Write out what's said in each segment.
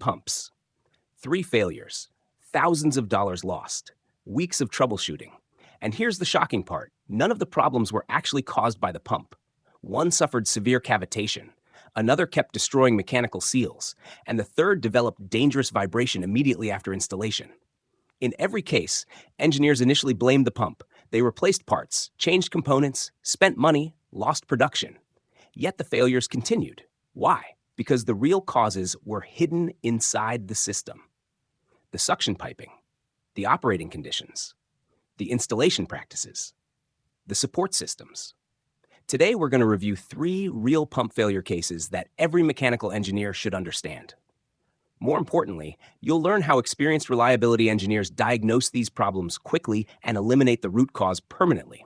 pumps. 3 failures, thousands of dollars lost, weeks of troubleshooting. And here's the shocking part. None of the problems were actually caused by the pump. One suffered severe cavitation, another kept destroying mechanical seals, and the third developed dangerous vibration immediately after installation. In every case, engineers initially blamed the pump. They replaced parts, changed components, spent money, lost production. Yet the failures continued. Why? Because the real causes were hidden inside the system. The suction piping, the operating conditions, the installation practices, the support systems. Today, we're going to review 3 real pump failure cases that every mechanical engineer should understand. More importantly, you'll learn how experienced reliability engineers diagnose these problems quickly and eliminate the root cause permanently.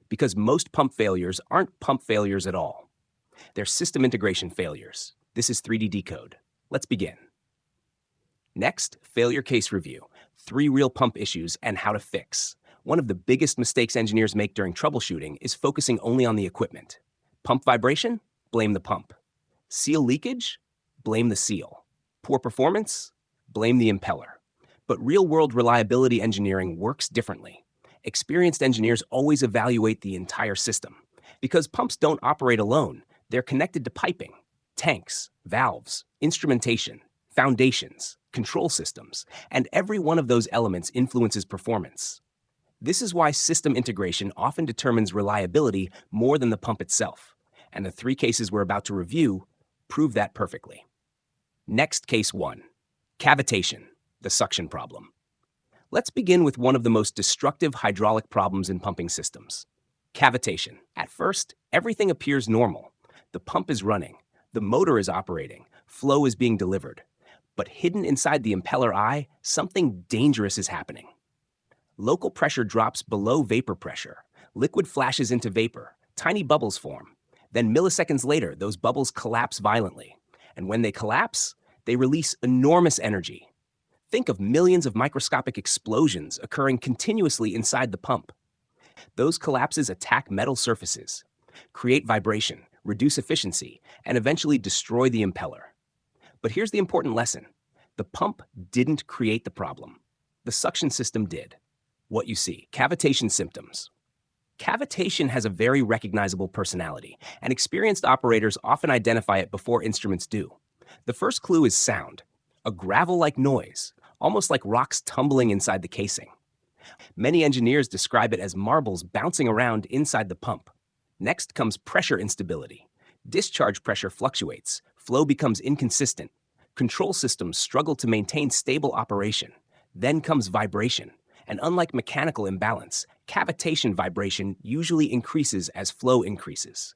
Because most pump failures aren't pump failures at all. They're system integration failures. This is 3D Decode. Let's begin. Next, failure case review. 3 real pump issues and how to fix. One of the biggest mistakes engineers make during troubleshooting is focusing only on the equipment. Pump vibration? Blame the pump. Seal leakage? Blame the seal. Poor performance? Blame the impeller. But real-world reliability engineering works differently. Experienced engineers always evaluate the entire system. Because pumps don't operate alone, they're connected to piping, tanks, valves, instrumentation, foundations, control systems, and every one of those elements influences performance. This is why system integration often determines reliability more than the pump itself, and the 3 cases we're about to review prove that perfectly. Next, case 1, cavitation, the suction problem. Let's begin with one of the most destructive hydraulic problems in pumping systems, cavitation. At first, everything appears normal. The pump is running, the motor is operating, flow is being delivered. But hidden inside the impeller eye, something dangerous is happening. Local pressure drops below vapor pressure. Liquid flashes into vapor. Tiny bubbles form. Then milliseconds later, those bubbles collapse violently. And when they collapse, they release enormous energy. Think of millions of microscopic explosions occurring continuously inside the pump. Those collapses attack metal surfaces, create vibration, reduce efficiency, and eventually destroy the impeller. But here's the important lesson. The pump didn't create the problem. The suction system did. What you see, cavitation symptoms. Cavitation has a very recognizable personality, and experienced operators often identify it before instruments do. The first clue is sound, a gravel-like noise, almost like rocks tumbling inside the casing. Many engineers describe it as marbles bouncing around inside the pump. Next comes pressure instability. Discharge pressure fluctuates, flow becomes inconsistent. Control systems struggle to maintain stable operation. Then comes vibration. And unlike mechanical imbalance, cavitation vibration usually increases as flow increases.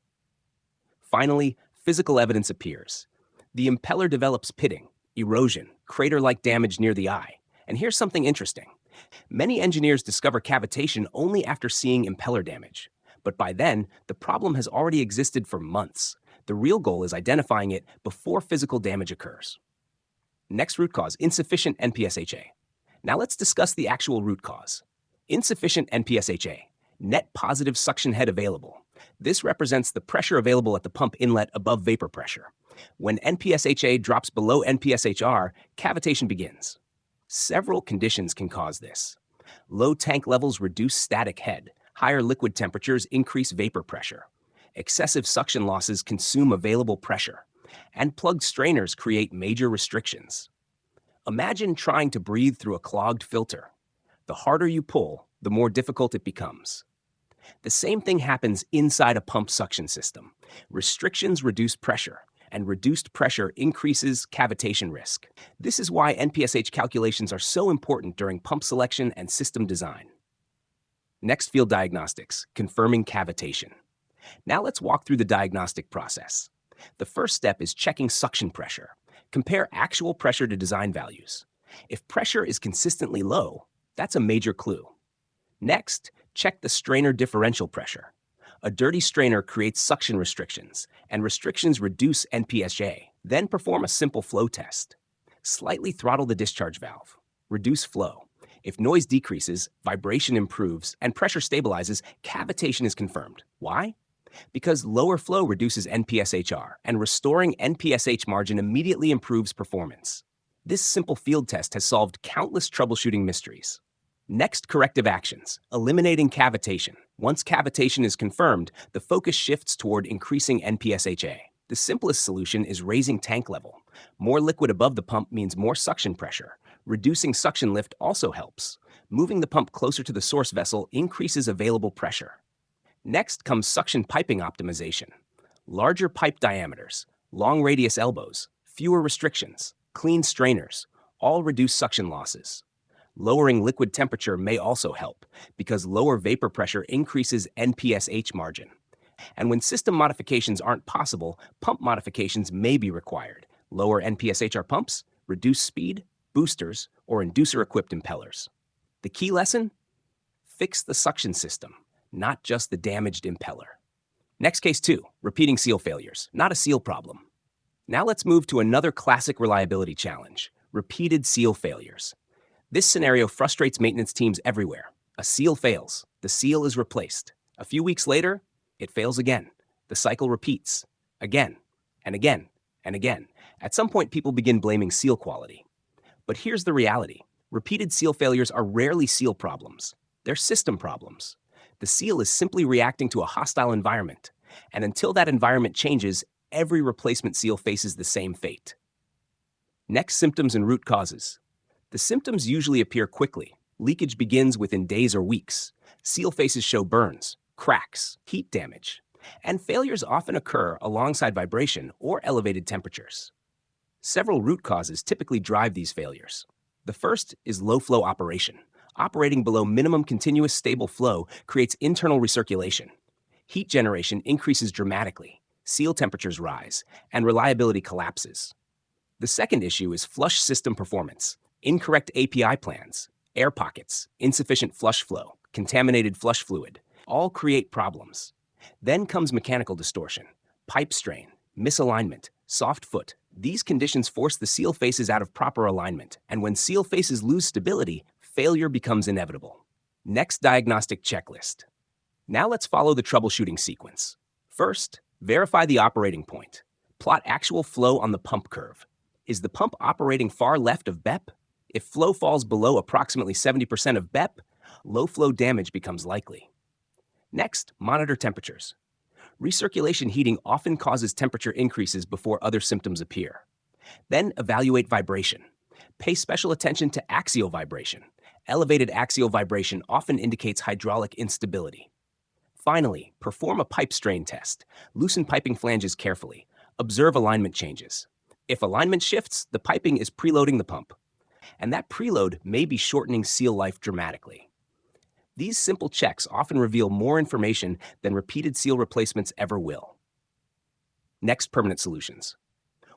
Finally, physical evidence appears. The impeller develops pitting, erosion, crater-like damage near the eye. And here's something interesting. Many engineers discover cavitation only after seeing impeller damage. But by then, the problem has already existed for months. The real goal is identifying it before physical damage occurs. Next root cause, insufficient NPSHA. Now let's discuss the actual root cause. Insufficient NPSHA, net positive suction head available. This represents the pressure available at the pump inlet above vapor pressure. When NPSHA drops below NPSHR, cavitation begins. Several conditions can cause this. Low tank levels reduce static head. Higher liquid temperatures increase vapor pressure. Excessive suction losses consume available pressure. And plugged strainers create major restrictions. Imagine trying to breathe through a clogged filter. The harder you pull, the more difficult it becomes. The same thing happens inside a pump suction system. Restrictions reduce pressure, and reduced pressure increases cavitation risk. This is why NPSH calculations are so important during pump selection and system design. Next, field diagnostics, confirming cavitation. Now let's walk through the diagnostic process. The first step is checking suction pressure. Compare actual pressure to design values. If pressure is consistently low, that's a major clue. Next, check the strainer differential pressure. A dirty strainer creates suction restrictions, and restrictions reduce NPSHA. Then perform a simple flow test. Slightly throttle the discharge valve. Reduce flow. If noise decreases, vibration improves, and pressure stabilizes, cavitation is confirmed. Why? Because lower flow reduces NPSHR, and restoring NPSH margin immediately improves performance. This simple field test has solved countless troubleshooting mysteries. Next, corrective actions. Eliminating cavitation. Once cavitation is confirmed, the focus shifts toward increasing NPSHA. The simplest solution is raising tank level. More liquid above the pump means more suction pressure. Reducing suction lift also helps. Moving the pump closer to the source vessel increases available pressure. Next comes suction piping optimization. Larger pipe diameters, long radius elbows, fewer restrictions, clean strainers, all reduce suction losses. Lowering liquid temperature may also help, because lower vapor pressure increases NPSH margin. And when system modifications aren't possible, pump modifications may be required. Lower NPSHR pumps, reduce speed, boosters, or inducer-equipped impellers. The key lesson? Fix the suction system, not just the damaged impeller. Next case 2, repeating seal failures, not a seal problem. Now let's move to another classic reliability challenge, repeated seal failures. This scenario frustrates maintenance teams everywhere. A seal fails, the seal is replaced. A few weeks later, it fails again. The cycle repeats, again, and again, and again. At some point, people begin blaming seal quality. But here's the reality. Repeated seal failures are rarely seal problems. They're system problems. The seal is simply reacting to a hostile environment. And until that environment changes, every replacement seal faces the same fate. Next, symptoms and root causes. The symptoms usually appear quickly. Leakage begins within days or weeks. Seal faces show burns, cracks, heat damage, and failures often occur alongside vibration or elevated temperatures. Several root causes typically drive these failures. The first is low-flow operation. Operating below minimum continuous stable flow creates internal recirculation. Heat generation increases dramatically, seal temperatures rise, and reliability collapses. The second issue is flush system performance. Incorrect API plans, air pockets, insufficient flush flow, contaminated flush fluid, all create problems. Then comes mechanical distortion, pipe strain, misalignment, soft foot. These conditions force the seal faces out of proper alignment, and when seal faces lose stability, failure becomes inevitable. Next diagnostic checklist. Now let's follow the troubleshooting sequence. First, verify the operating point. Plot actual flow on the pump curve. Is the pump operating far left of BEP? If flow falls below approximately 70% of BEP, low flow damage becomes likely. Next, monitor temperatures. Recirculation heating often causes temperature increases before other symptoms appear. Then evaluate vibration. Pay special attention to axial vibration. Elevated axial vibration often indicates hydraulic instability. Finally, perform a pipe strain test. Loosen piping flanges carefully. Observe alignment changes. If alignment shifts, the piping is preloading the pump, and that preload may be shortening seal life dramatically. These simple checks often reveal more information than repeated seal replacements ever will. Next, permanent solutions.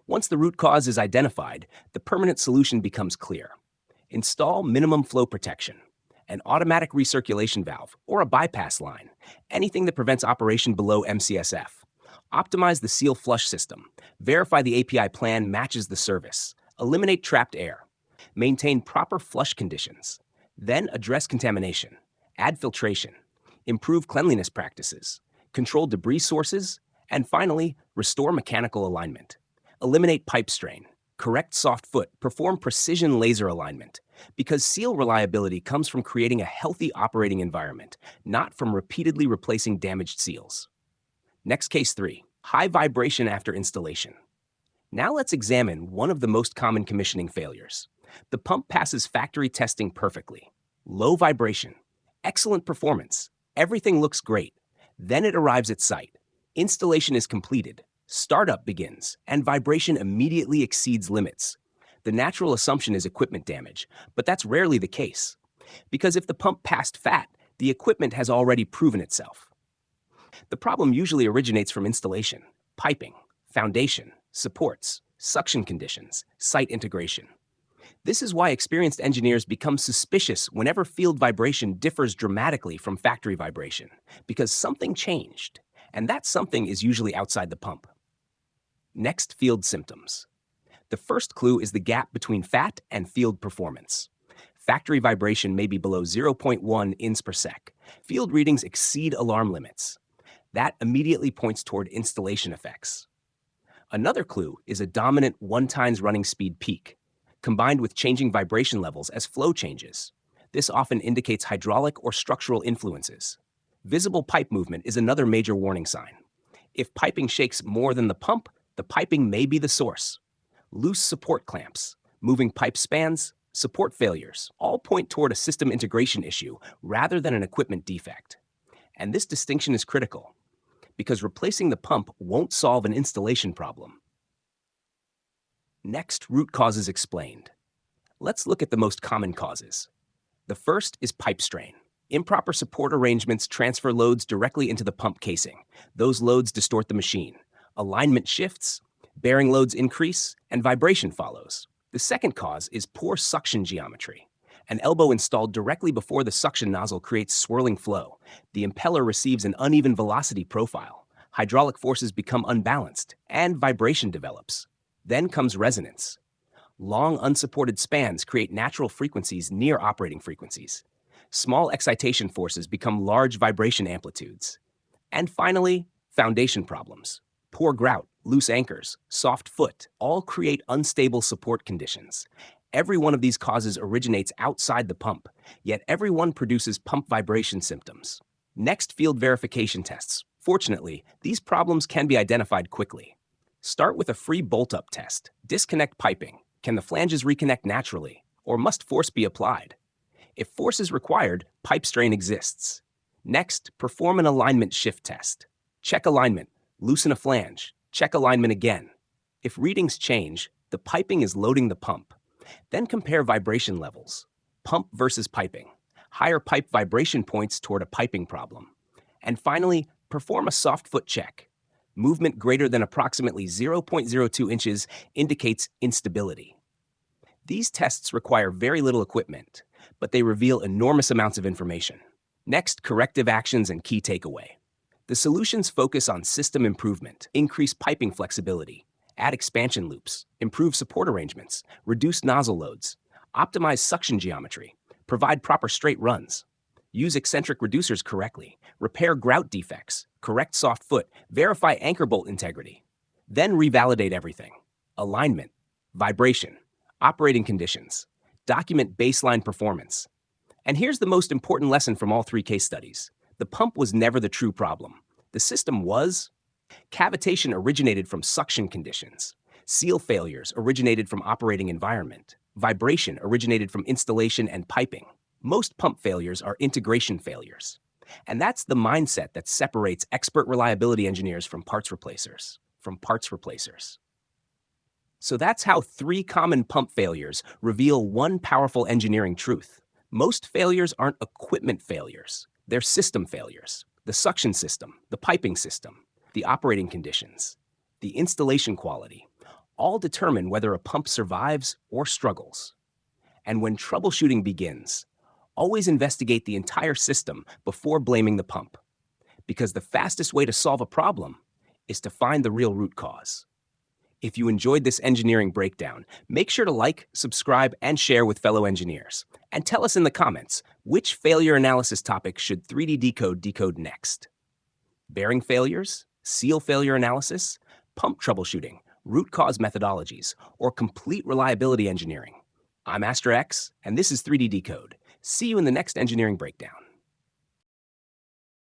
Once the root cause is identified, the permanent solution becomes clear. Install minimum flow protection, an automatic recirculation valve, or a bypass line, anything that prevents operation below MCSF. Optimize the seal flush system. Verify the API plan matches the service. Eliminate trapped air. Maintain proper flush conditions. Then address contamination. Add filtration. Improve cleanliness practices. Control debris sources. And finally, restore mechanical alignment. Eliminate pipe strain. Correct soft foot. Perform precision laser alignment. Because seal reliability comes from creating a healthy operating environment, not from repeatedly replacing damaged seals. Next, case 3, high vibration after installation. Now let's examine one of the most common commissioning failures. The pump passes factory testing perfectly. Low vibration, excellent performance, everything looks great. Then it arrives at site. Installation is completed, startup begins, and vibration immediately exceeds limits. The natural assumption is equipment damage, but that's rarely the case. Because if the pump passed FAT, the equipment has already proven itself. The problem usually originates from installation, piping, foundation, supports, suction conditions, site integration. This is why experienced engineers become suspicious whenever field vibration differs dramatically from factory vibration, because something changed, and that something is usually outside the pump. Next, field symptoms. The first clue is the gap between FAT and field performance. Factory vibration may be below 0.1 INS per sec. Field readings exceed alarm limits. That immediately points toward installation effects. Another clue is a dominant 1 times running speed peak. combined with changing vibration levels as flow changes. This often indicates hydraulic or structural influences. Visible pipe movement is another major warning sign. If piping shakes more than the piping may be the source. Loose support clamps, moving pipe spans, support failures all point toward a system integration issue rather than an equipment defect. And this distinction is critical because replacing the pump won't solve an installation problem. Next, root causes explained. Let's look at the most common causes. The first is pipe strain. Improper support arrangements transfer loads directly into the pump casing. Those loads distort the machine. Alignment shifts, bearing loads increase, and vibration follows. The second cause is poor suction geometry. An elbow installed directly before the suction nozzle creates swirling flow. The impeller receives an uneven velocity profile. Hydraulic forces become unbalanced, and vibration develops. Then comes resonance. Long unsupported spans create natural frequencies near operating frequencies. Small excitation forces become large vibration amplitudes. And finally, foundation problems. Poor grout, loose anchors, soft foot all create unstable support conditions. Every one of these causes originates outside the pump, yet every one produces pump vibration symptoms. Next, field verification tests. Fortunately, these problems can be identified quickly. Start with a free bolt-up test. Disconnect piping. Can the flanges reconnect naturally, or must force be applied? If force is required, pipe strain exists. Next, perform an alignment shift test. Check alignment, loosen a flange, check alignment again. If readings change, the piping is loading the pump. Then compare vibration levels. Pump versus piping. Higher pipe vibration points toward a piping problem. And finally, perform a soft foot check. Movement greater than approximately 0.02 inches indicates instability. These tests require very little equipment, but they reveal enormous amounts of information. Next, corrective actions and key takeaway. The solutions focus on system improvement, increase piping flexibility, add expansion loops, improve support arrangements, reduce nozzle loads, optimize suction geometry, provide proper straight runs, use eccentric reducers correctly, repair grout defects, correct soft foot, verify anchor bolt integrity. Then revalidate everything. Alignment, vibration, operating conditions, document baseline performance. And here's the most important lesson from all three case studies. The pump was never the true problem. The system was. Cavitation originated from suction conditions. Seal failures originated from operating environment. Vibration originated from installation and piping. Most pump failures are integration failures. And that's the mindset that separates expert reliability engineers from parts replacers. So that's how three common pump failures reveal one powerful engineering truth. Most failures aren't equipment failures. They're system failures. The suction system, the piping system, the operating conditions, the installation quality, all determine whether a pump survives or struggles. And when troubleshooting begins, always investigate the entire system before blaming the pump, because the fastest way to solve a problem is to find the real root cause. If you enjoyed this engineering breakdown, make sure to like, subscribe, and share with fellow engineers. And tell us in the comments, which failure analysis topic should 3D decode next? Bearing failures, seal failure analysis, pump troubleshooting, root cause methodologies, or complete reliability engineering? I'm Astra X, and this is 3D Decode. See you in the next engineering breakdown.